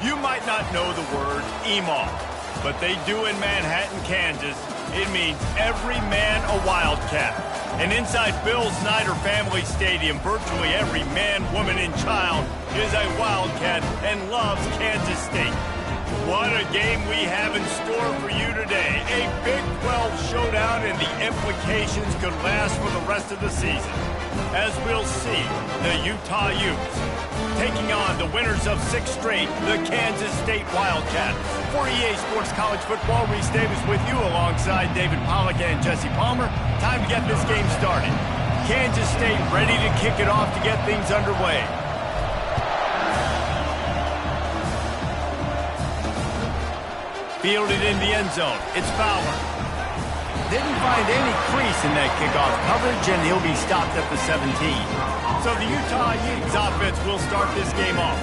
You might not know the word Emaw, but they do in Manhattan, Kansas. It means every man a Wildcat. And inside Bill Snyder Family Stadium, virtually every man, woman, and child is a Wildcat and loves Kansas State. What a game we have in store for you today. A Big 12 showdown, and the implications could last for the rest of the season. As we'll see, the Utah Utes taking on the winners of 6 straight, the Kansas State Wildcats. For EA Sports College Football, Reese Davis with you alongside David Pollack and Jesse Palmer. Time to get this game started. Kansas State ready to kick it off to get things underway. Fielded in the end zone. It's Fowler. Didn't find any crease in that kickoff coverage, and he'll be stopped at the 17. So the Utah Utes offense will start this game off.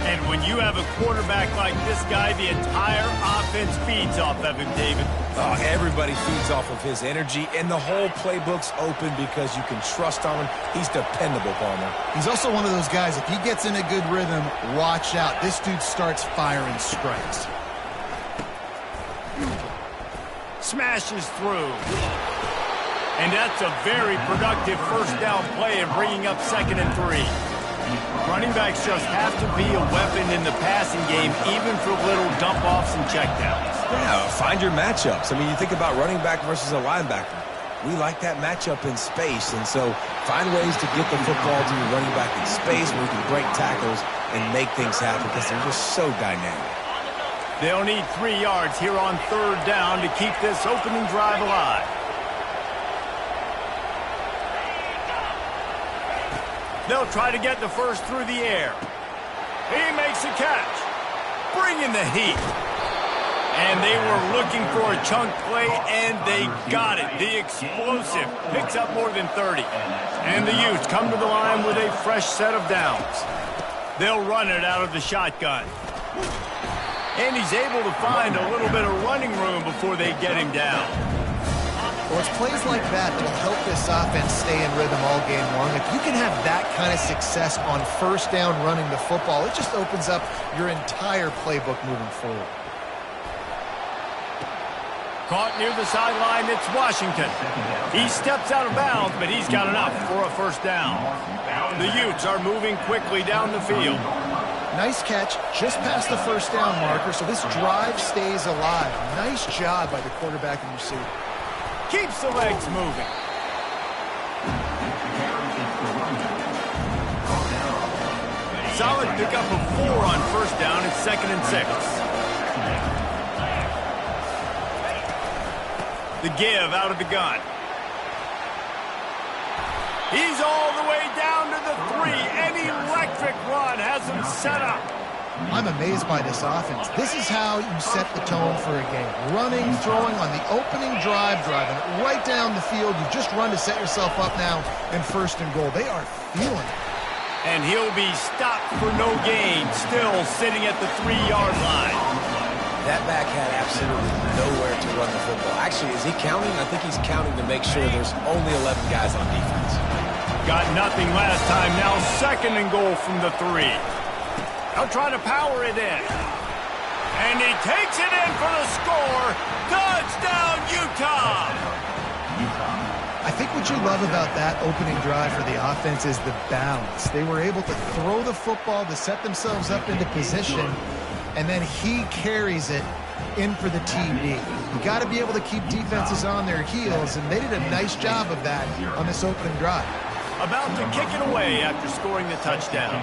And when you have a quarterback like this guy, the entire offense feeds off of him, David. Oh, everybody feeds off of his energy, and the whole playbook's open because you can trust on him. He's dependable, Palmer. He's also one of those guys, if he gets in a good rhythm, watch out. This dude starts firing strikes. Smashes through. And that's a very productive first down play and bringing up 2nd and 3. Running backs just have to be a weapon in the passing game, even for little dump-offs and checkdowns. Yeah, find your matchups. I mean, you think about running back versus a linebacker. We like that matchup in space, and so find ways to get the football to your running back in space where you can break tackles and make things happen because they're just so dynamic. They'll need 3 yards here on 3rd down to keep this opening drive alive. They'll try to get the first through the air. He makes a catch. Bringing the heat. And they were looking for a chunk play, and they got it. The explosive picks up more than 30. And the Utes come to the line with a fresh set of downs. They'll run it out of the shotgun. And he's able to find a little bit of running room before they get him down. Well, it's plays like that that'll help this offense stay in rhythm all game long. If you can have that kind of success on 1st down running the football, it just opens up your entire playbook moving forward. Caught near the sideline, it's Washington. He steps out of bounds, but he's got enough for a 1st down. The Utes are moving quickly down the field. Nice catch, just past the 1st down marker, so this drive stays alive. Nice job by the quarterback and receiver. Keeps the legs moving. Solid pickup of 4 on 1st down. It's 2nd and 6. The give out of the gun. He's all the way down to the 3. An electric run has him set up. I'm amazed by this offense. This is how you set the tone for a game. Running, throwing on the opening drive, driving it right down the field. You just run to set yourself up now in 1st and goal. They are feeling it. And he'll be stopped for no gain, still sitting at the 3-yard line. That back had absolutely nowhere to run the football. Actually, is he counting? I think he's counting to make sure there's only 11 guys on defense. Got nothing last time. Now 2nd and goal from the 3. They'll try to power it in. And he takes it in for the score. Touchdown, Utah! I think what you love about that opening drive for the offense is the balance. They were able to throw the football to set themselves up into position, and then he carries it in for the TD. You got to be able to keep defenses on their heels, and they did a nice job of that on this opening drive. About to kick it away after scoring the touchdown.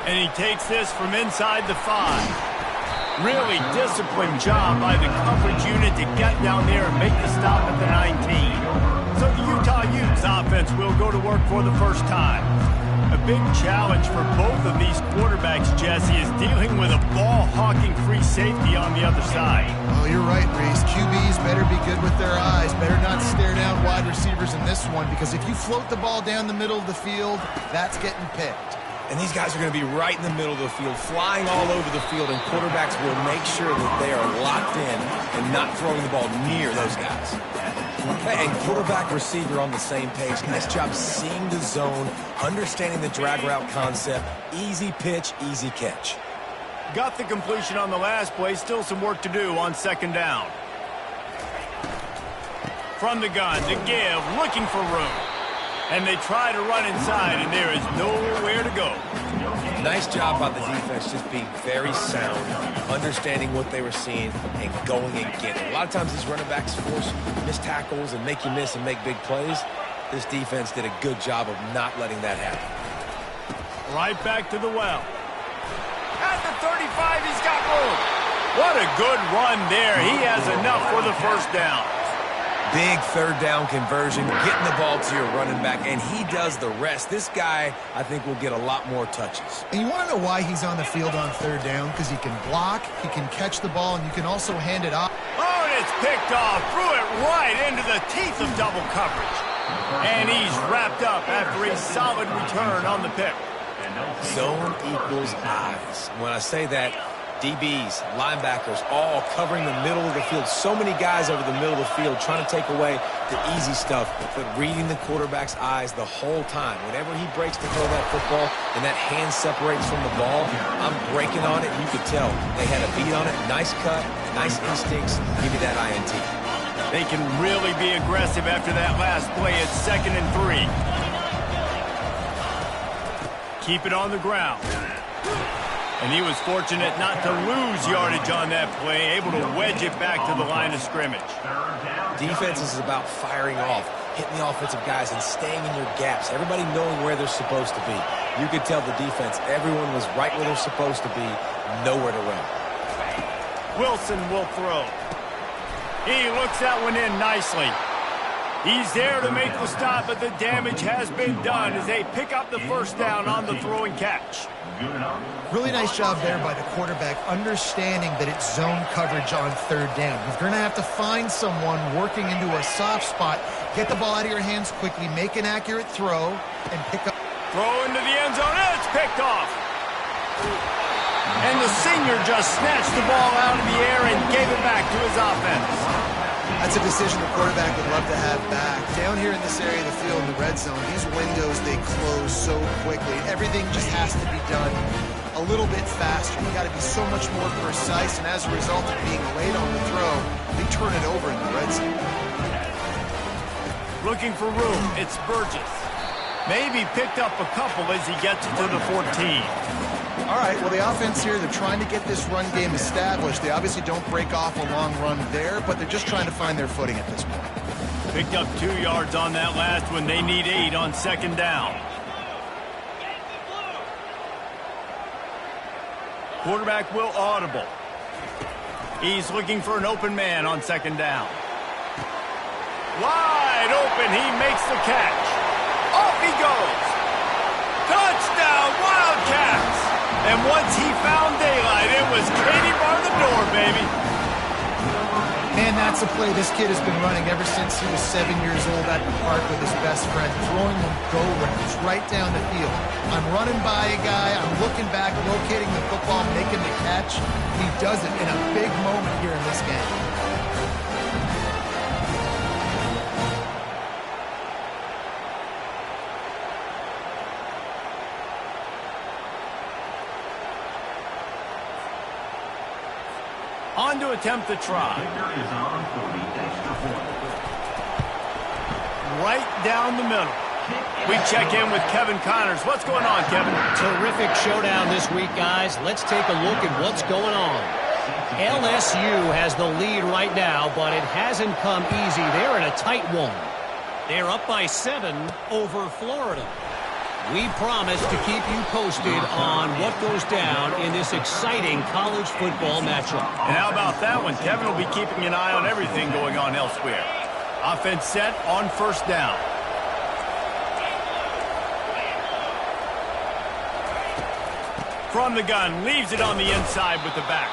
And he takes this from inside the 5. Really disciplined job by the coverage unit to get down there and make the stop at the 19. So the Utah Utes offense will go to work for the first time. A big challenge for both of these quarterbacks, Jesse, is dealing with a ball-hawking free safety on the other side. Oh, you're right, Reese. QBs better be good with their eyes. Better not stare down wide receivers in this one, because if you float the ball down the middle of the field, that's getting picked. And these guys are going to be right in the middle of the field, flying all over the field, and quarterbacks will make sure that they are locked in and not throwing the ball near those guys. And quarterback receiver on the same page. Nice job seeing the zone, understanding the drag route concept. Easy pitch, easy catch. Got the completion on the last play. Still some work to do on second down. From the gun to give, looking for room. And they try to run inside, and there is nowhere to go. Nice job by the defense, just being very sound, understanding what they were seeing, and going and getting it. A lot of times these running backs force missed tackles and make you miss and make big plays. This defense did a good job of not letting that happen. Right back to the well. At the 35, he's got room. What a good run there. He has enough for the first down. Big third down conversion, getting the ball to your running back, and he does the rest. This guy, I think, will get a lot more touches. And you want to know why he's on the field on third down? Because he can block, he can catch the ball, and you can also hand it off. Oh, and it's picked off. Threw it right into the teeth of double coverage. And he's wrapped up after a solid return on the pick. Zone equals eyes. When I say that, DBs, linebackers, all covering the middle of the field. So many guys over the middle of the field trying to take away the easy stuff, but reading the quarterback's eyes the whole time. Whenever he breaks to throw that football and that hand separates from the ball, I'm breaking on it. You could tell they had a beat on it. Nice cut, nice instincts. Give me that INT. They can really be aggressive after that last play at 2nd and 3. Keep it on the ground. And he was fortunate not to lose yardage on that play, able to wedge it back to the line of scrimmage. Defense is about firing off, hitting the offensive guys, and staying in your gaps. Everybody knowing where they're supposed to be. You could tell the defense, everyone was right where they're supposed to be, nowhere to run. Wilson will throw. He looks that one in nicely. He's there to make the stop, but the damage has been done as they pick up the first down on the throw and catch. Really nice job there by the quarterback, understanding that it's zone coverage on third down. You're going to have to find someone working into a soft spot, get the ball out of your hands quickly, make an accurate throw, and pick up. Throw into the end zone, and it's picked off. And the senior just snatched the ball out of the air and gave it back to his offense. That's a decision the quarterback would love to have back. Down here in this area of the field in the red zone, these windows, they close so quickly. Everything just has to be done a little bit faster. You got to be so much more precise, and as a result of being late on the throw, they turn it over in the red zone. Looking for room, it's Burgess. Maybe picked up a couple as he gets to the 14. All right, well, the offense here, they're trying to get this run game established. They obviously don't break off a long run there, but they're just trying to find their footing at this point. Picked up 2 yards on that last one. They need 8 on second down. Quarterback will audible. He's looking for an open man on second down. Wide open, he makes the catch. Off he goes. Touchdown, Wildcats! And once he found daylight, it was Katie bar the door, baby. Man, that's a play this kid has been running ever since he was 7 years old at the park with his best friend, throwing them go-rounds right down the field. I'm running by a guy, I'm looking back, locating the football, making the catch. He does it in a big moment here in this game. On to attempt the try. Right down the middle. We check in with Kevin Connors. What's going on, Kevin? Terrific showdown this week, guys. Let's take a look at what's going on. LSU has the lead right now, but it hasn't come easy. They're in a tight one. They're up by 7 over Florida. We promise to keep you posted on what goes down in this exciting college football matchup. And how about that one? Kevin will be keeping an eye on everything going on elsewhere. Offense set on first down. From the gun, leaves it on the inside with the back.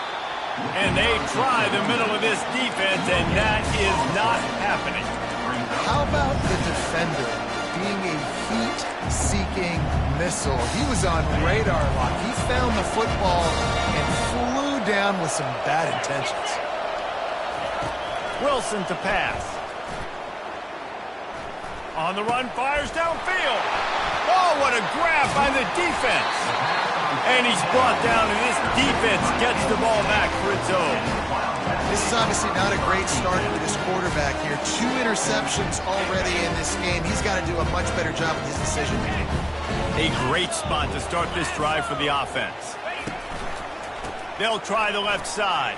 And they try the middle of this defense, and that is not happening. How about the defender being a heat-seeking missile? He was on radar lock. He found the football and flew down with some bad intentions. Wilson to pass. On the run, fires downfield. Oh, what a grab by the defense. And he's brought down, and this defense gets the ball back for its own. This is obviously not a great start for this quarterback here. 2 interceptions already in this game. He's got to do a much better job with his decision-making. A great spot to start this drive for the offense. They'll try the left side.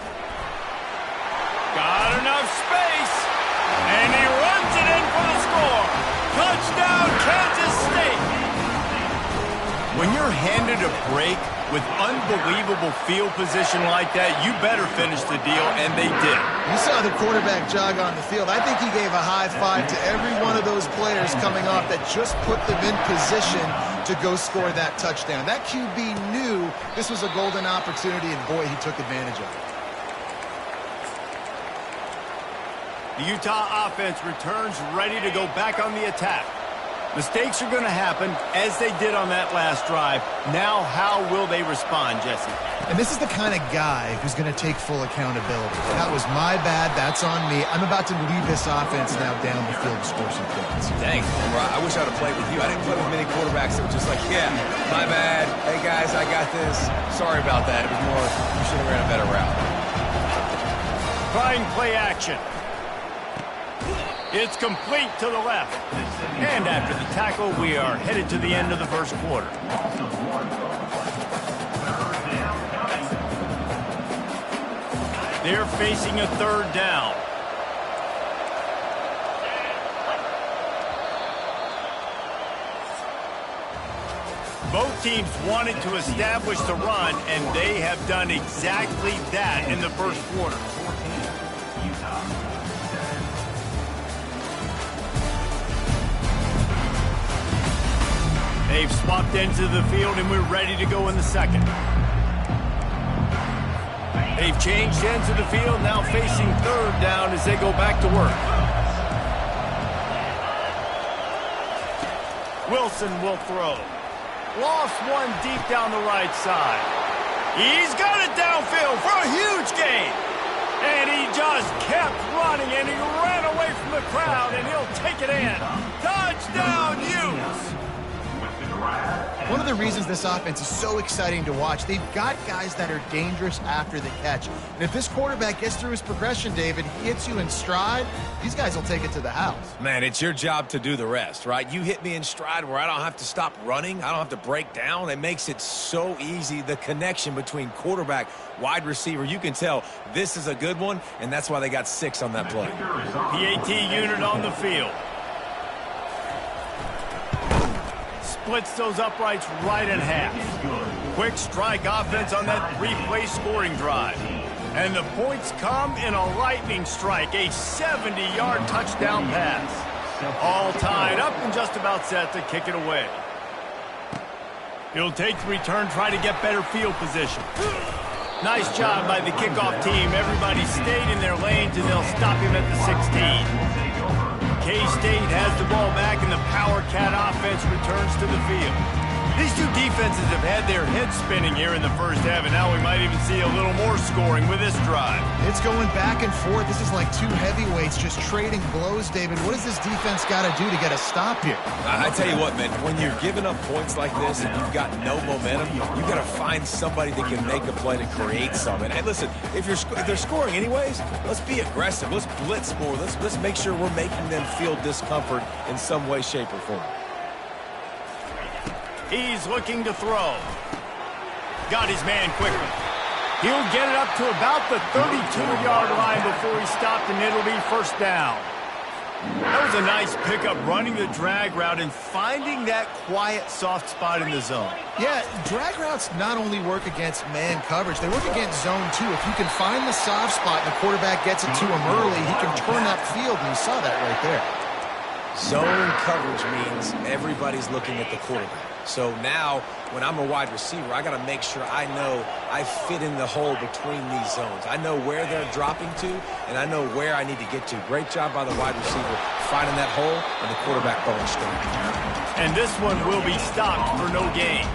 Got enough space. And he runs it in for the score. Touchdown, Kansas State. When you're handed a break with unbelievable field position like that, you better finish the deal, and they did. You saw the quarterback jog on the field. I think he gave a high five to every one of those players coming off that just put them in position to go score that touchdown. That QB knew this was a golden opportunity, and boy, he took advantage of it. The Utah offense returns ready to go back on the attack. Mistakes are going to happen, as they did on that last drive. Now, how will they respond, Jesse? And this is the kind of guy who's going to take full accountability. That was my bad. That's on me. I'm about to lead this offense now down the field to score some points. Dang, I wish I would have played with you. I didn't play with many quarterbacks that were just like, yeah, my bad. Hey, guys, I got this. Sorry about that. It was more, you should have ran a better route. Trying play action. It's complete to the left. And after the tackle, we are headed to the end of the first quarter. They're facing a 3rd down. Both teams wanted to establish the run, and they have done exactly that in the first quarter. They've swapped into the field, and we're ready to go in the second. They've changed ends of the field, now facing 3rd down as they go back to work. Wilson will throw. Lost one deep down the right side. He's got it downfield for a huge gain. And he just kept running, and he ran away from the crowd, and he'll take it in. Touchdown, Utes! One of the reasons this offense is so exciting to watch, they've got guys that are dangerous after the catch. And if this quarterback gets through his progression, David, hits you in stride, these guys will take it to the house. Man, it's your job to do the rest, right? You hit me in stride where I don't have to stop running. I don't have to break down. It makes it so easy. The connection between quarterback, wide receiver, you can tell this is a good one, and that's why they got 6 on that play. PAT unit on the field. Splits those uprights right in half. Quick strike offense on that 3-play scoring drive. And the points come in a lightning strike, a 70-yard touchdown pass. All tied up and just about set to kick it away. He'll take the return, try to get better field position. Nice job by the kickoff team. Everybody stayed in their lanes, and they'll stop him at the 16. K-State has the ball back, and the Power Cat offense returns to the field. These two defenses have had their heads spinning here in the first half, and now we might even see a little more scoring with this drive. It's going back and forth. This is like 2 heavyweights just trading blows, David. What does this defense got to do to get a stop here? I tell you what, man, when you're giving up points like this and you've got no momentum, you got to find somebody that can make a play to create something. And listen, if they're scoring anyways, let's be aggressive. Let's blitz more. Let's make sure we're making them feel discomfort in some way, shape, or form. He's looking to throw. Got his man quickly. He'll get it up to about the 32-yard line before he's stopped, and it'll be 1st down. That was a nice pickup, running the drag route and finding that quiet, soft spot in the zone. Yeah, drag routes not only work against man coverage, they work against zone too. If you can find the soft spot and the quarterback gets it to him early, he can turn that field, and you saw that right there. Zone coverage means everybody's looking at the quarterback. So now, when I'm a wide receiver, I got to make sure I know I fit in the hole between these zones. I know where they're dropping to, and I know where I need to get to. Great job by the wide receiver finding that hole, and the quarterback going straight. And this one will be stopped for no gain.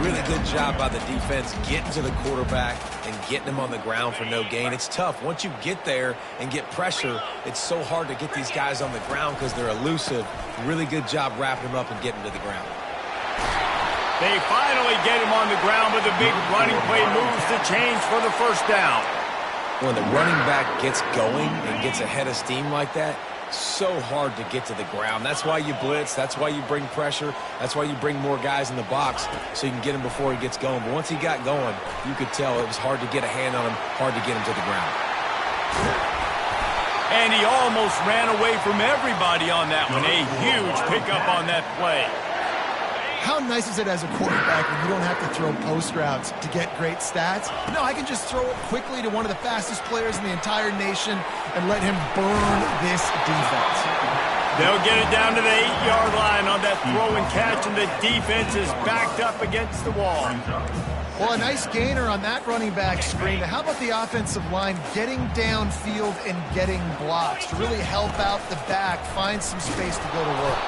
Really good job by the defense getting to the quarterback and getting him on the ground for no gain. It's tough. Once you get there and get pressure, it's so hard to get these guys on the ground because they're elusive. Really good job wrapping him up and getting to the ground. They finally get him on the ground with a big running play, moves the chains for the first down. When the running back gets going and gets ahead of steam like that, so hard to get to the ground. That's why you blitz. That's why you bring pressure. That's why you bring more guys in the box so you can get him before he gets going. But once he got going, you could tell it was hard to get a hand on him, hard to get him to the ground. And he almost ran away from everybody on that one. A huge pickup on that play. How nice is it as a quarterback when you don't have to throw post routes to get great stats? No, I can just throw it quickly to one of the fastest players in the entire nation and let him burn this defense. They'll get it down to the 8-yard line on that throw and catch, and the defense is backed up against the wall. Well, a nice gainer on that running back screen. How about the offensive line getting downfield and getting blocks to really help out the back, find some space to go to work?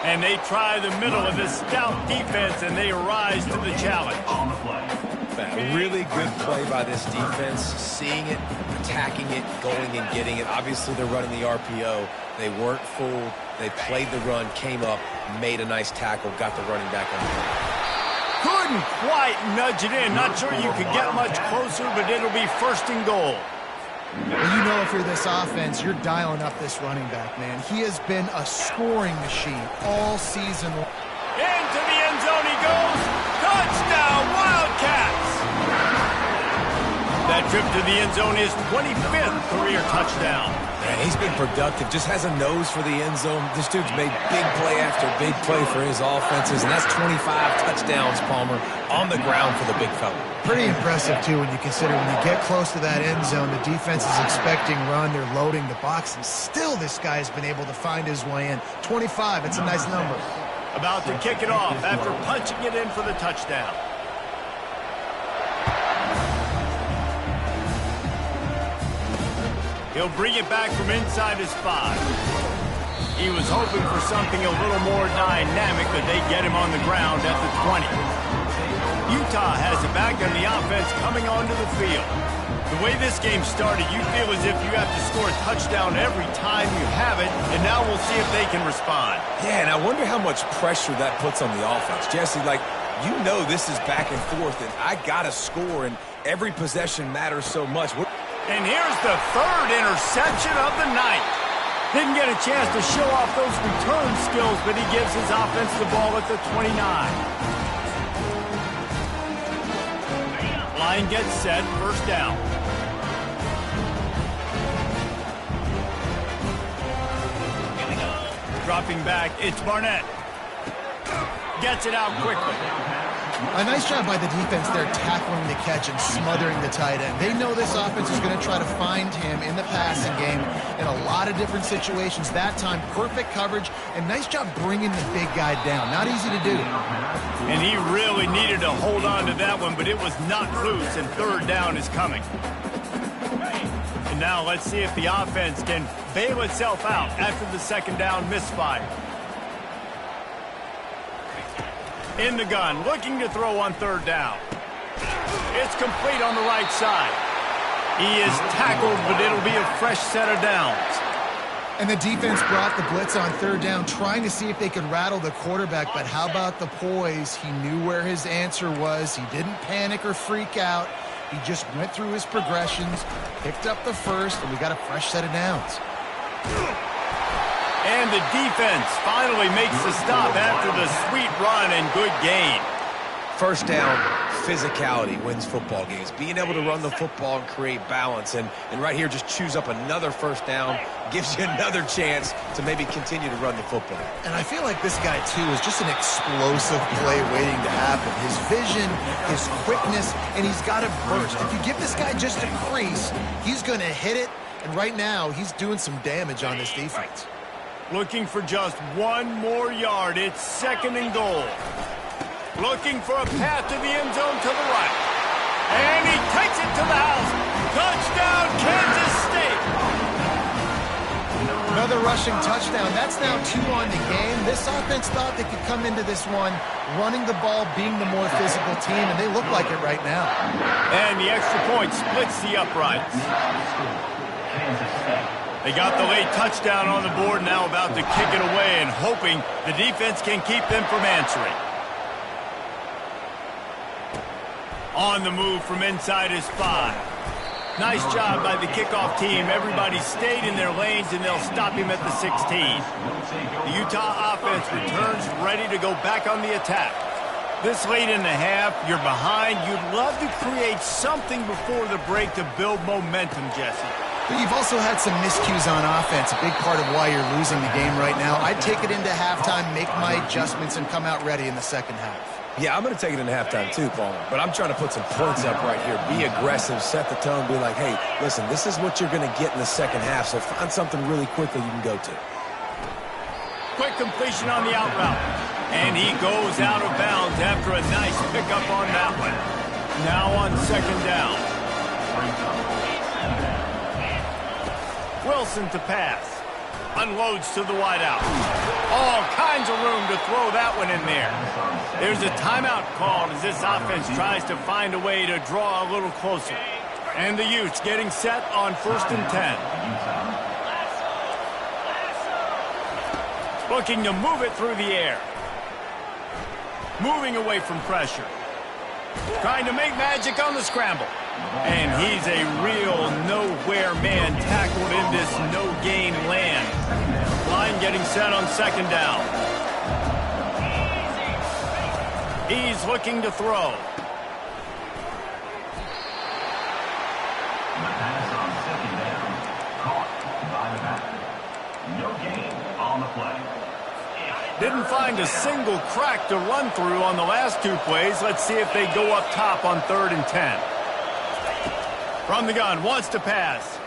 And they try the middle of this stout defense, and they rise to the challenge. A really good play by this defense, seeing it, attacking it, going and getting it. Obviously, they're running the RPO. They weren't fooled. They played the run, came up, made a nice tackle, got the running back on the field. Couldn't quite nudge it in. Not sure you could get much closer, but it'll be first and goal. Well, you know if you're this offense, you're dialing up this running back, man. He has been a scoring machine all season long. Into the end zone he goes. Touchdown, Wildcats! That trip to the end zone is 25th career touchdown. Man, he's been productive, just has a nose for the end zone. This dude's made big play after big play for his offenses, and that's 25 touchdowns, Palmer, on the ground for the big fella. Pretty impressive, too, when you consider when you get close to that end zone, the defense is expecting run, they're loading the box, and still this guy has been able to find his way in. 25, it's a nice number. About to kick it off after punching it in for the touchdown. He'll bring it back from inside his 5. He was hoping for something a little more dynamic, but they get him on the ground at the 20. Utah has it back on the offense coming onto the field. The way this game started, you feel as if you have to score a touchdown every time you have it, and now we'll see if they can respond. Yeah, and I wonder how much pressure that puts on the offense. Jesse, like, you know this is back and forth, and I got to score, and every possession matters so much. And here's the third interception of the night. Didn't get a chance to show off those return skills, but he gives his offense the ball at the 29. Line gets set, first down. Dropping back, it's Barnett. Gets it out quickly. A nice job by the defense there tackling the catch and smothering the tight end. They know this offense is going to try to find him in the passing game in a lot of different situations. That time, perfect coverage, and nice job bringing the big guy down. Not easy to do. And he really needed to hold on to that one, but it was not loose, and third down is coming. And now let's see if the offense can bail itself out after the second down misfire. In the gun, looking to throw on third down. It's complete on the right side. He is tackled, but it'll be a fresh set of downs. And the defense brought the blitz on third down, trying to see if they could rattle the quarterback, but how about the poise? He knew where his answer was. He didn't panic or freak out. He just went through his progressions, picked up the first, and we got a fresh set of downs. And the defense finally makes the stop after the sweet run and good gain. First down, physicality wins football games. Being able to run the football and create balance. And right here, just choose up another first down, gives you another chance to maybe continue to run the football. And I feel like this guy, too, is just an explosive play waiting to happen. His vision, his quickness, and he's got a burst. If you give this guy just a crease, he's going to hit it. And right now, he's doing some damage on this defense. Looking for just one more yard. It's second and goal. Looking for a path to the end zone to the right. And he takes it to the house. Touchdown, Kansas State. Another the rushing touchdown. That's now 2 on the game. This offense thought they could come into this one running the ball, being the more physical team, and they look like it right now. And the extra point splits the uprights. They got the late touchdown on the board, now about to kick it away and hoping the defense can keep them from answering. On the move from inside his 5. Nice job by the kickoff team. Everybody stayed in their lanes, and they'll stop him at the 16. The Utah offense returns ready to go back on the attack. This late in the half, you're behind. You'd love to create something before the break to build momentum, Jesse. But you've also had some miscues on offense, a big part of why you're losing the game right now. I'd take it into halftime, make my adjustments, and come out ready in the second half. Yeah, I'm going to take it into halftime too, Paul. But I'm trying to put some points up right here. Be aggressive, set the tone, be like, hey, listen, this is what you're going to get in the second half, so find something really quickly you can go to. Quick completion on the out route. And he goes out of bounds after a nice pickup on that one. Now on second down. Wilson to pass. Unloads to the wideout. All kinds of room to throw that one in there. There's a timeout called as this offense tries to find a way to draw a little closer. And the Utes getting set on 1st and 10. Looking to move it through the air. Moving away from pressure. Trying to make magic on the scramble. And he's a real nowhere man tackled in this no-gain land. Line getting set on second down. He's looking to throw. The pass on second down. Caught by the back. No gain on the play. Didn't find a single crack to run through on the last 2 plays. Let's see if they go up top on 3rd and 10. From the gun, wants to pass.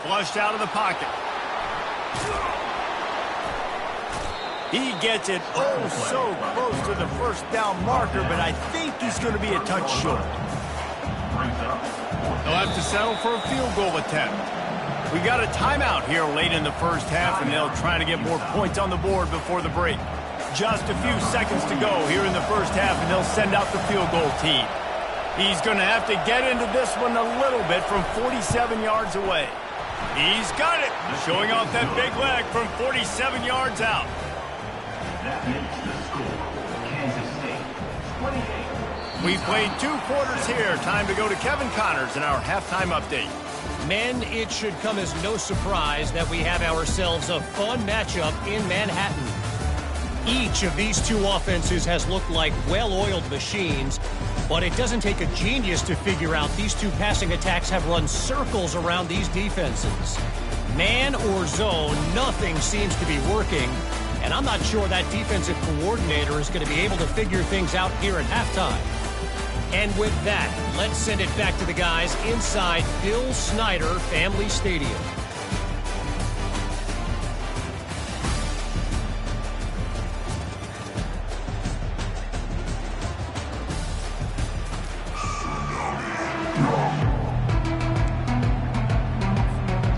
Flushed out of the pocket. He gets it oh so close to the first down marker, but I think he's going to be a touch short. They'll have to settle for a field goal attempt. We got a timeout here late in the first half, and they'll try to get more points on the board before the break. Just a few seconds to go here in the first half, and they'll send out the field goal team. He's going to have to get into this one a little bit from 47 yards away. He's got it, showing off that big leg from 47 yards out. That makes the score. Kansas State, 28. We've played 2 quarters here. Time to go to Kevin Connors in our halftime update. Men, it should come as no surprise that we have ourselves a fun matchup in Manhattan. Each of these 2 offenses has looked like well-oiled machines, but it doesn't take a genius to figure out these 2 passing attacks have run circles around these defenses. Man or zone, nothing seems to be working, and I'm not sure that defensive coordinator is going to be able to figure things out here at halftime. And with that, let's send it back to the guys inside Bill Snyder Family Stadium.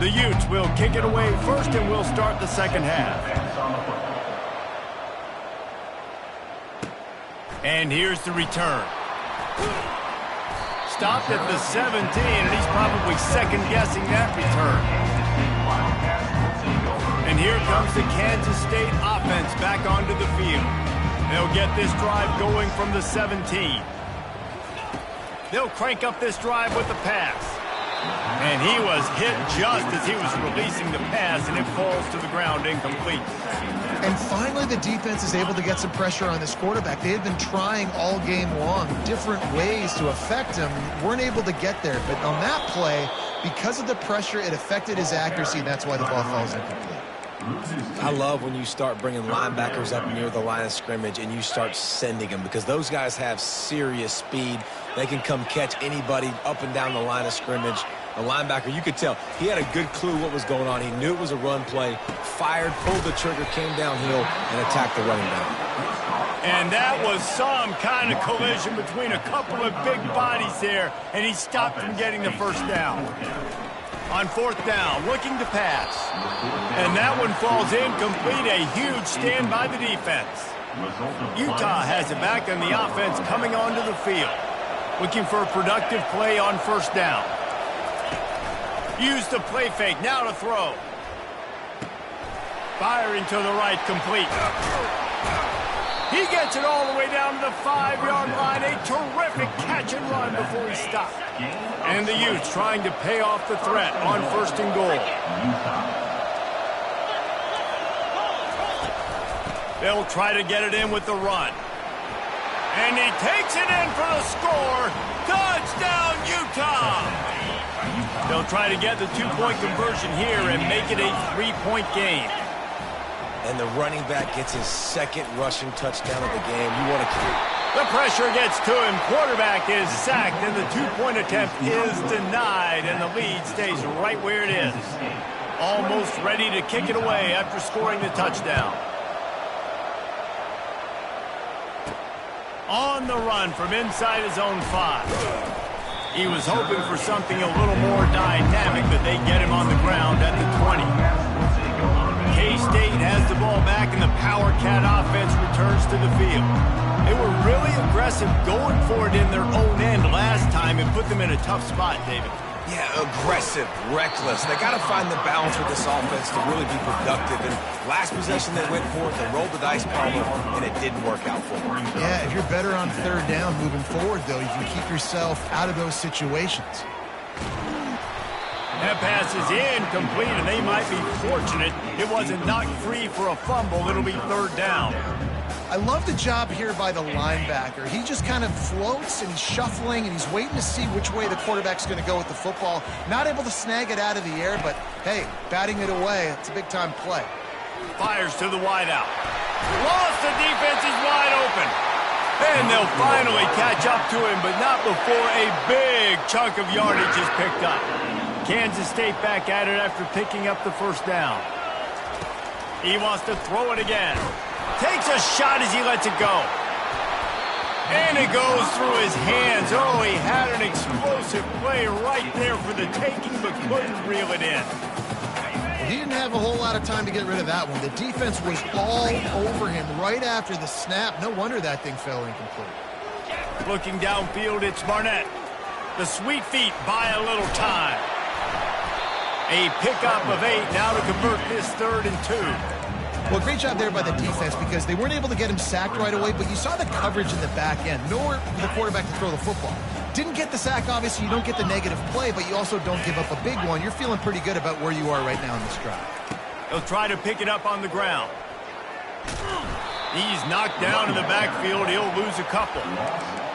The Utes will kick it away first, and we'll start the second half. And here's the return. Stopped at the 17, and he's probably second-guessing that return. And here comes the Kansas State offense back onto the field. They'll get this drive going from the 17. They'll crank up this drive with the pass. And he was hit just as he was releasing the pass, and it falls to the ground incomplete. And finally, the defense is able to get some pressure on this quarterback. They had been trying all game long different ways to affect him. Weren't able to get there. But on that play, because of the pressure, it affected his accuracy, and that's why the ball falls incomplete. I love when you start bringing linebackers up near the line of scrimmage and you start sending them, because those guys have serious speed. They can come catch anybody up and down the line of scrimmage. A linebacker, you could tell, he had a good clue what was going on. He knew it was a run play, fired, pulled the trigger, came downhill, and attacked the running back. And that was some kind of collision between a couple of big bodies there, and he stopped from getting the first down. On 4th down, looking to pass. And that one falls incomplete. A huge stand by the defense. Utah has it back on the offense coming onto the field. Looking for a productive play on 1st down. Use the play fake, now to throw. Firing to the right, complete. He gets it all the way down to the 5-yard line. A terrific catch and run before he stopped. And the Utes trying to pay off the threat on 1st and goal. They'll try to get it in with the run. And he takes it in for the score. Touchdown, Utah! They'll try to get the 2-point conversion here and make it a 3-point game. And the running back gets his 2nd rushing touchdown of the game. You want to keep... The pressure gets to him. Quarterback is sacked, and the 2-point attempt is denied, and the lead stays right where it is. Almost ready to kick it away after scoring the touchdown. On the run from inside his own 5. He was hoping for something a little more dynamic, but they get him on the ground at the 20. K-State has the ball back, and the Power Cat offense returns to the field. They were really aggressive going for it in their own end last time and put them in a tough spot, David. Yeah, aggressive, reckless. They got to find the balance with this offense to really be productive. And last possession they went for it, they rolled the dice, Palmer, and it didn't work out for them. Yeah, if you're better on 3rd down moving forward, though, you can keep yourself out of those situations. That pass is incomplete, and they might be fortunate it wasn't knocked free for a fumble. It'll be 3rd down. I love the job here by the linebacker. He just kind of floats, and he's shuffling, and he's waiting to see which way the quarterback's going to go with the football. Not able to snag it out of the air, but, hey, batting it away, it's a big-time play. Fires to the wideout. Lost, the defense is wide open. And they'll finally catch up to him, but not before a big chunk of yardage is picked up. Kansas State back at it after picking up the 1st down. He wants to throw it again. Takes a shot as he lets it go. And it goes through his hands. Oh, he had an explosive play right there for the taking, but couldn't reel it in. He didn't have a whole lot of time to get rid of that one. The defense was all over him right after the snap. No wonder that thing fell incomplete. Looking downfield, it's Barnett. The sweet feet buy a little time. A pickup of 8 now to convert this 3rd and 2. Well, great job there by the defense because they weren't able to get him sacked right away, but you saw the coverage in the back end. Nowhere for the quarterback to throw the football. Didn't get the sack, obviously. You don't get the negative play, but you also don't give up a big one. You're feeling pretty good about where you are right now in this drive. He'll try to pick it up on the ground. He's knocked down in the backfield. He'll lose a couple.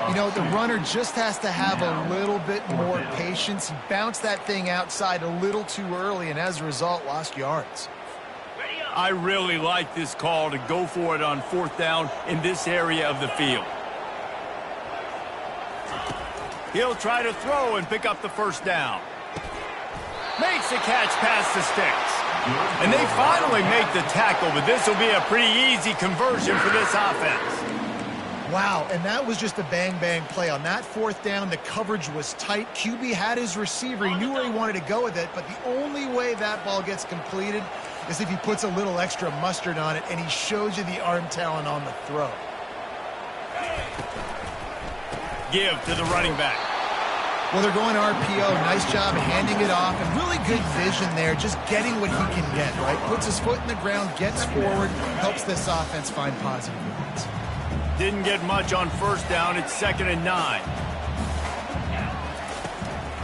You know, the runner just has to have a little bit more patience. He bounced that thing outside a little too early, and as a result, lost yards. I really like this call to go for it on 4th down in this area of the field. He'll try to throw and pick up the 1st down. Makes the catch past the sticks. And they finally make the tackle, but this will be a pretty easy conversion for this offense. Wow, and that was just a bang-bang play. On that 4th down, the coverage was tight. QB had his receiver. He knew where he wanted to go with it, but the only way that ball gets completed is if he puts a little extra mustard on it, and he shows you the arm talent on the throw. Give to the running back. Well, they're going RPO. Nice job handing it off, and really good vision there, just getting what he can get, right? Puts his foot in the ground, gets forward, helps this offense find positive yards. Didn't get much on 1st down. It's 2nd and 9.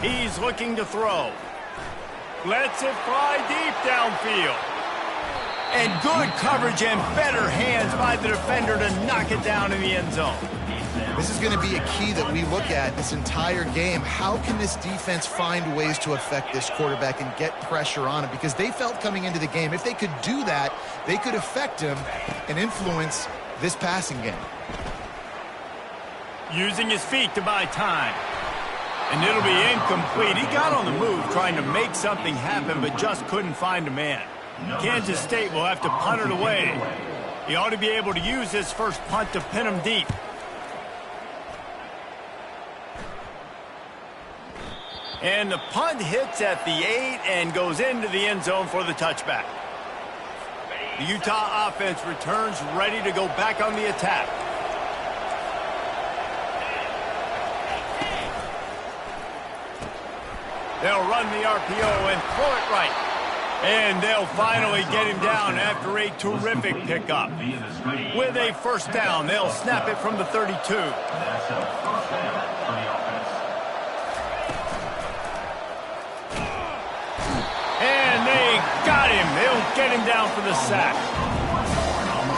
He's looking to throw. Lets it fly deep downfield. And good coverage and better hands by the defender to knock it down in the end zone. This is going to be a key that we look at this entire game. How can this defense find ways to affect this quarterback and get pressure on him? Because they felt coming into the game, if they could do that, they could affect him and influence this passing game. Using his feet to buy time. And it'll be incomplete. He got on the move trying to make something happen, but just couldn't find a man. Kansas State will have to punt it away. He ought to be able to use his first punt to pin him deep. And the punt hits at the 8 and goes into the end zone for the touchback. The Utah offense returns ready to go back on the attack. They'll run the RPO and throw it right. And they'll finally get him down after a terrific pickup. With a first down, they'll snap it from the 32. That's a first down for the offense. And they got him. They'll get him down for the sack.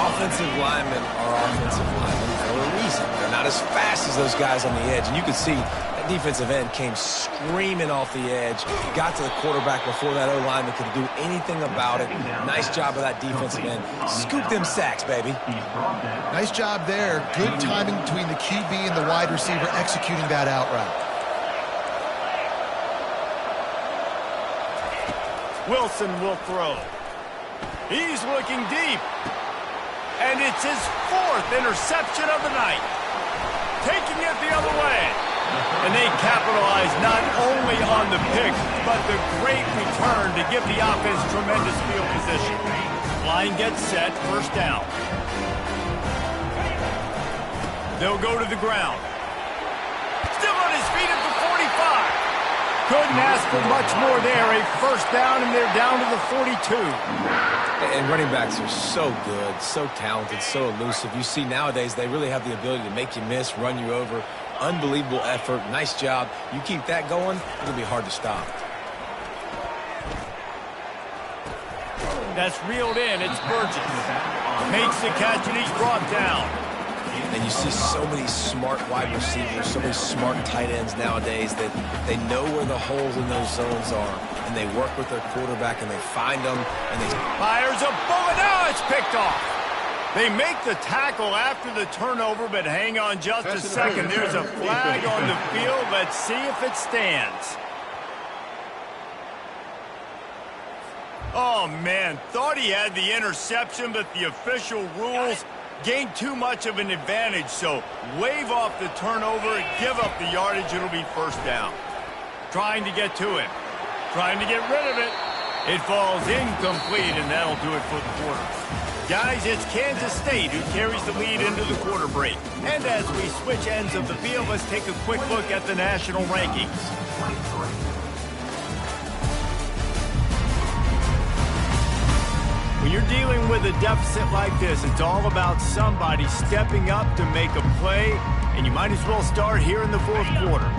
Offensive linemen are offensive linemen for a reason. They're not as fast as those guys on the edge. And you can see that defensive end came screaming off the edge, got to the quarterback before that O-lineman could do anything about it. Nice job of that defensive end. Scoop them sacks, baby. Nice job there. Good timing between the QB and the wide receiver executing that out route. Wilson will throw. He's looking deep. And it's his 4th interception of the night. Taking it the other way. And they capitalize not only on the pick, but the great return to give the offense tremendous field position. Line gets set, first down. They'll go to the ground. Still on his feet at the 45. Couldn't ask for much more there. A first down, and they're down to the 42. And running backs are so good, so talented, so elusive. You see nowadays they really have the ability to make you miss, run you over. Unbelievable effort. Nice job. You keep that going, it'll be hard to stop. That's reeled in. It's Burgess. Makes the catch, and he's brought down. And you see so many smart wide receivers, so many smart tight ends nowadays that they know where the holes in those zones are, and they work with their quarterback, and they find them, and they... Fires a bullet. Now it's picked off. They make the tackle after the turnover, but hang on just a second. There's a flag on the field. Let's see if it stands. Oh, man. Thought he had the interception, but the official rules gained too much of an advantage, so wave off the turnover and give up the yardage. It'll be first down. Trying to get to him. Trying to get rid of it. It falls incomplete, and that'll do it for the quarter. Guys, it's Kansas State who carries the lead into the quarter break. And as we switch ends of the field, let's take a quick look at the national rankings. When you're dealing with a deficit like this, it's all about somebody stepping up to make a play, and you might as well start here in the fourth quarter.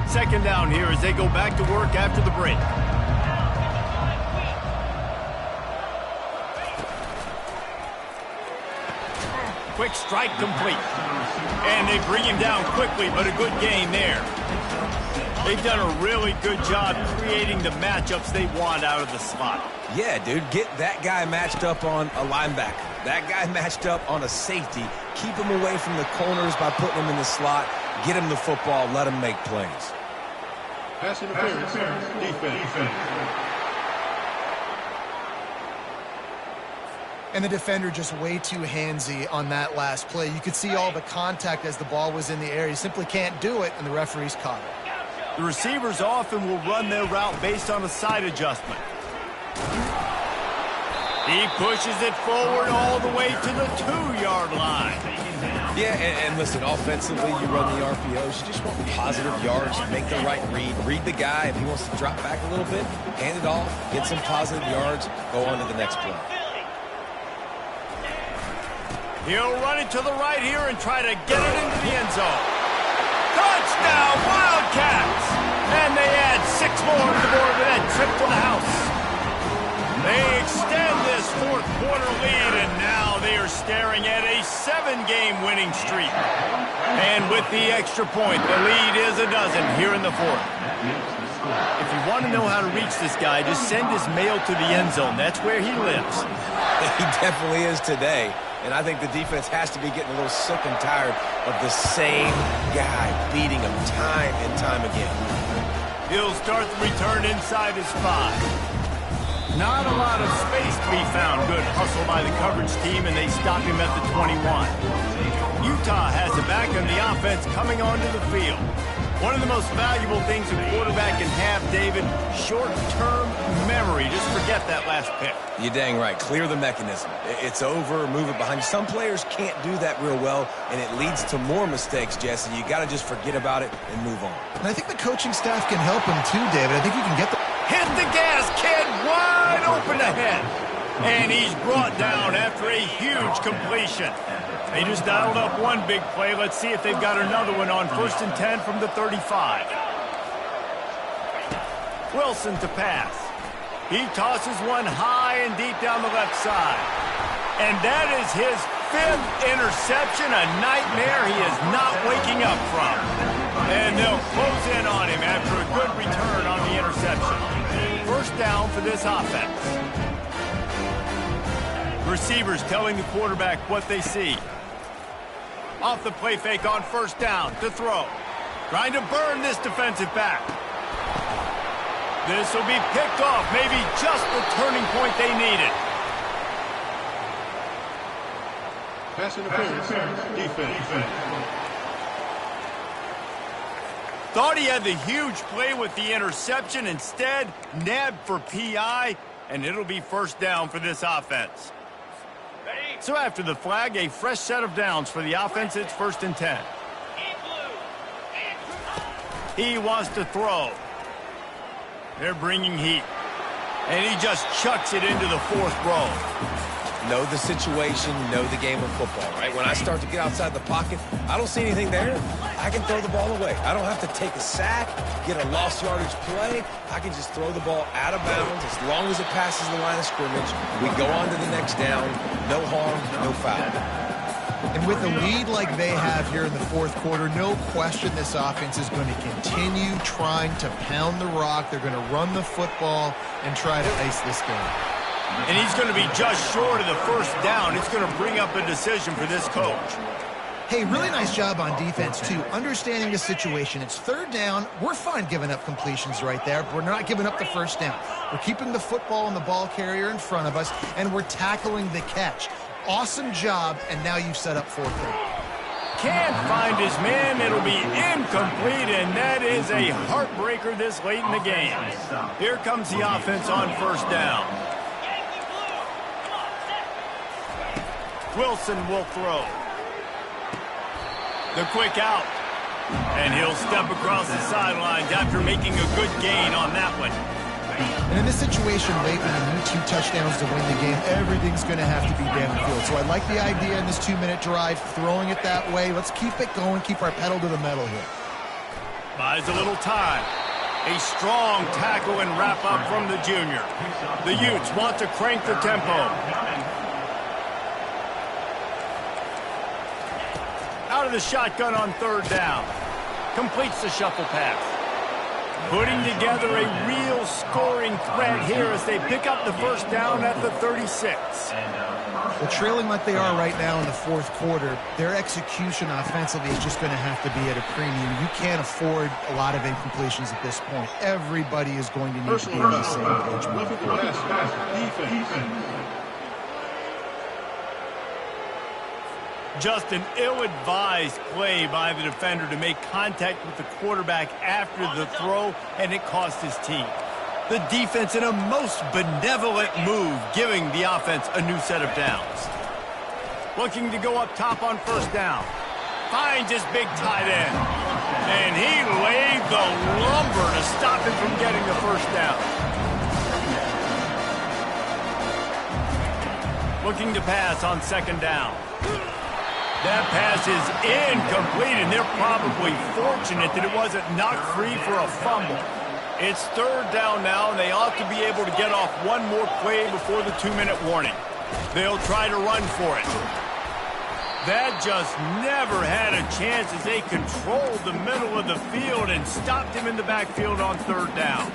Second down here as they go back to work after the break. Quick strike complete. And they bring him down quickly, but a good gain there. They've done a really good job creating the matchups they want out of the slot. Yeah, dude, get that guy matched up on a linebacker. That guy matched up on a safety. Keep him away from the corners by putting him in the slot. Get him the football. Let him make plays. Pass interference. Defense. And the defender just way too handsy on that last play. You could see all the contact as the ball was in the air. He simply can't do it, and the referees caught it. The receivers often will run their route based on a side adjustment. He pushes it forward all the way to the 2-yard line. Yeah, and listen, offensively, you run the RPOs. You just want positive yards, make the right read. Read the guy. If he wants to drop back a little bit, hand it off, get some positive yards, go on to the next play. He'll run it to the right here and try to get it into the end zone. Touchdown, Wildcats! And they add 6 more to the board with that trip to the house. They extend this fourth quarter lead, and now they are staring at a 7-game winning streak. And with the extra point, the lead is a dozen here in the fourth. If you want to know how to reach this guy, just send his mail to the end zone. That's where he lives. He definitely is today. And I think the defense has to be getting a little sick and tired of the same guy beating him time and time again. He'll start the return inside his 5. Not a lot of space to be found. Good hustle by the coverage team, and they stop him at the 21. Utah has it back, and the offense coming onto the field. One of the most valuable things a quarterback can have, David, short-term memory. Just forget that last pick. You're dang right. Clear the mechanism. It's over, move it behind you. Some players can't do that real well, and it leads to more mistakes, Jesse. You got to just forget about it and move on. And I think the coaching staff can help him too, David. I think you can get the... Hit the gas, kid, wide open ahead. And he's brought down after a huge completion. They just dialed up one big play. Let's see if they've got another one on 1st and 10 from the 35. Wilson to pass. He tosses one high and deep down the left side. And that is his 5th interception, a nightmare he is not waking up from. And they'll close in on him after a good return on the interception. 1st down for this offense. Receivers telling the quarterback what they see. Off the play fake on 1st down to throw. Trying to burn this defensive back. This will be picked off. Maybe just the turning point they needed. Pass interference. Defense. Thought he had the huge play with the interception. Instead, nabbed for PI, and it'll be 1st down for this offense. So after the flag, a fresh set of downs for the offense. It's 1st and 10. He wants to throw. They're bringing heat. And he just chucks it into the 4th row. Know the situation, know the game of football, right? When I start to get outside the pocket, I don't see anything there. I can throw the ball away. I don't have to take a sack, get a lost yardage play. I can just throw the ball out of bounds as long as it passes the line of scrimmage. We go on to the next down. No harm, no foul. And with a lead like they have here in the 4th quarter, no question this offense is going to continue trying to pound the rock. They're going to run the football and try to ice this game. And he's going to be just short of the 1st down. It's going to bring up a decision for this coach. Hey, really nice job on defense, too. Understanding the situation. It's 3rd down. We're fine giving up completions right there. We're not giving up the 1st down. We're keeping the football and the ball carrier in front of us, and we're tackling the catch. Awesome job, and now you've set up 4th down. Can't find his man. It'll be incomplete, and that is a heartbreaker this late in the game. Here comes the offense on 1st down. Wilson will throw. The quick out. And he'll step across the sidelines after making a good gain on that one. And in this situation late when you need 2 touchdowns to win the game, everything's going to have to be downfield. So I like the idea in this 2-minute drive, throwing it that way. Let's keep it going, keep our pedal to the metal here. Buys a little time. A strong tackle and wrap up from the junior. The Utes want to crank the tempo. Out of the shotgun on 3rd down. Completes the shuffle pass. Putting together a real scoring threat here as they pick up the 1st down at the 36. Well, trailing like they are right now in the 4th quarter, their execution offensively is just going to have to be at a premium. You can't afford a lot of incompletions at this point. Everybody is going to need to be on the same page. Defense. Just an ill-advised play by the defender to make contact with the quarterback after the throw, and it cost his team. The defense in a most benevolent move, giving the offense a new set of downs. Looking to go up top on 1st down. Finds his big tight end. And he laid the lumber to stop him from getting the 1st down. Looking to pass on 2nd down. That pass is incomplete, and they're probably fortunate that it wasn't knocked free for a fumble. It's 3rd down now, and they ought to be able to get off one more play before the 2-minute warning. They'll try to run for it. That just never had a chance as they controlled the middle of the field and stopped him in the backfield on 3rd down.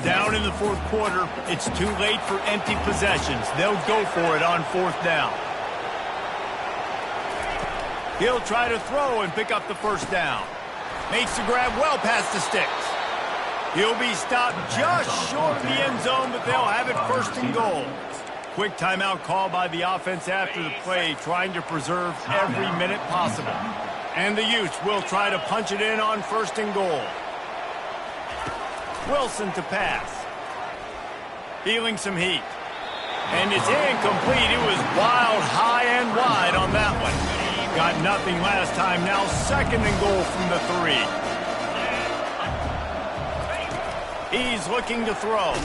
Down in the 4th quarter, it's too late for empty possessions. They'll go for it on 4th down. He'll try to throw and pick up the 1st down. Makes the grab well past the sticks. He'll be stopped just short of the end zone, but they'll have it 1st and goal. Quick timeout call by the offense after the play, trying to preserve every minute possible. And the Utes will try to punch it in on 1st and goal. Wilson to pass. Feeling some heat. And it's incomplete. It was wild, high and wide on that one. Got nothing last time. Now 2nd and goal from the 3. He's looking to throw.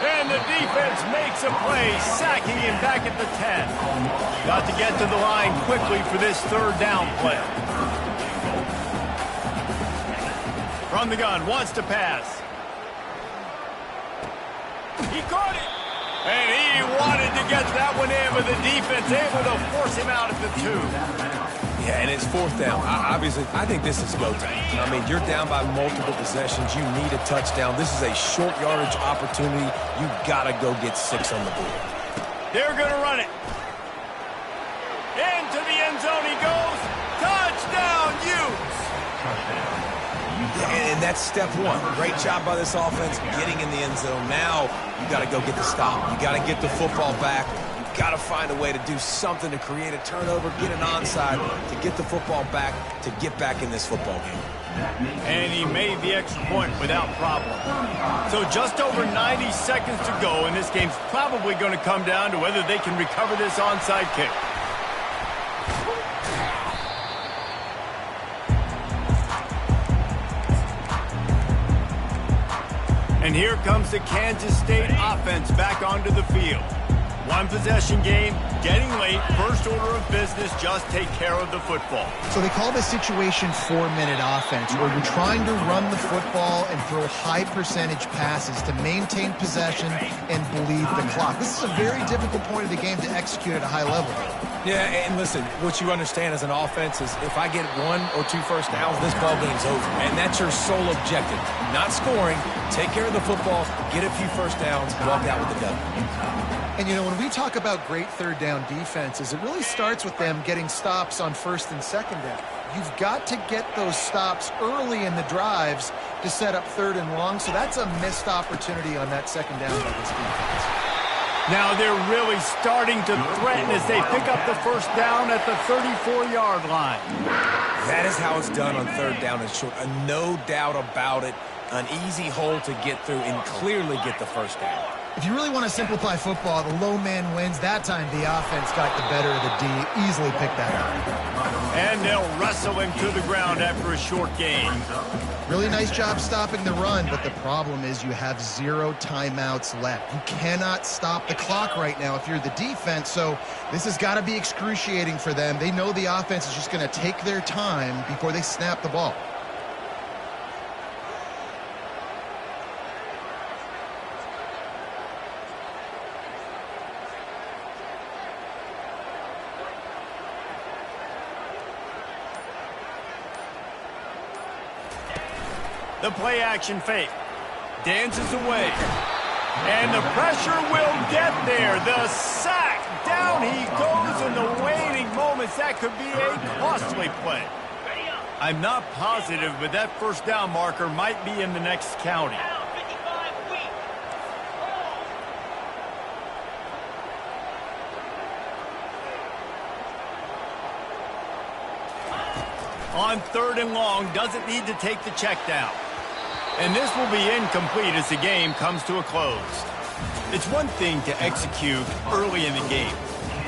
And the defense makes a play, sacking him back at the 10. Got to get to the line quickly for this 3rd down play. From the gun, wants to pass. He caught it. And he wanted to get that one in, but the defense able to force him out at the 2. Yeah, and it's 4th down. Obviously, I think this is go time. I mean, you're down by multiple possessions. You need a touchdown. This is a short yardage opportunity. You got to go get 6 on the board. They're going to run it. Into the end zone he goes. Touchdown, Utes. And that's step 1. Great job by this offense getting in the end zone. Now you got to go get the stop. You got to get the football back. You've got to find a way to do something to create a turnover, get an onside, to get the football back, to get back in this football game. And he made the extra point without problem. So just over 90 seconds to go, and this game's probably going to come down to whether they can recover this onside kick. And here comes the Kansas State offense back onto the field. 1 possession game, getting late, first order of business, just take care of the football. So they call this situation 4-minute offense, where you're trying to run the football and throw high percentage passes to maintain possession and bleed the clock. This is a very difficult point of the game to execute at a high level. Yeah, and listen, what you understand as an offense is if I get 1 or 2 first downs, this ball game's over. And that's your sole objective. Not scoring, take care of the football, get a few first downs, walk out with the W. And, you know, when we talk about great 3rd down defenses, it really starts with them getting stops on 1st and 2nd down. You've got to get those stops early in the drives to set up 3rd and long, so that's a missed opportunity on that 2nd down by this defense. Now they're really starting to threaten as they pick up the 1st down at the 34-yard line. That is how it's done on 3rd down and short. No doubt about it. An easy hole to get through and clearly get the 1st down. If you really want to simplify football, the low man wins. That time the offense got the better of the D. Easily picked that up. And they'll wrestle him to the ground after a short gain. Really nice job stopping the run, but the problem is you have 0 timeouts left. You cannot stop the clock right now if you're the defense, so this has got to be excruciating for them. They know the offense is just going to take their time before they snap the ball. The play action fake. Dances away. And the pressure will get there. The sack. Down he goes in the waning moments. That could be a costly play. I'm not positive, but that 1st down marker might be in the next county. On 3rd and long, doesn't need to take the check down. And this will be incomplete as the game comes to a close. It's one thing to execute early in the game.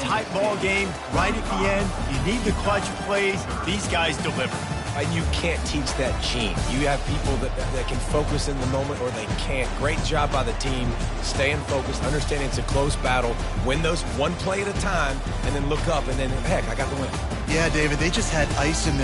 Tight ball game, right at the end, you need the clutch plays. These guys deliver. And you can't teach that gene. You have people that can focus in the moment or they can't. Great job by the team, staying focused, understanding it's a close battle, win those 1 play at a time, and then look up and then, heck, I got the win. Yeah, David, they just had ice in their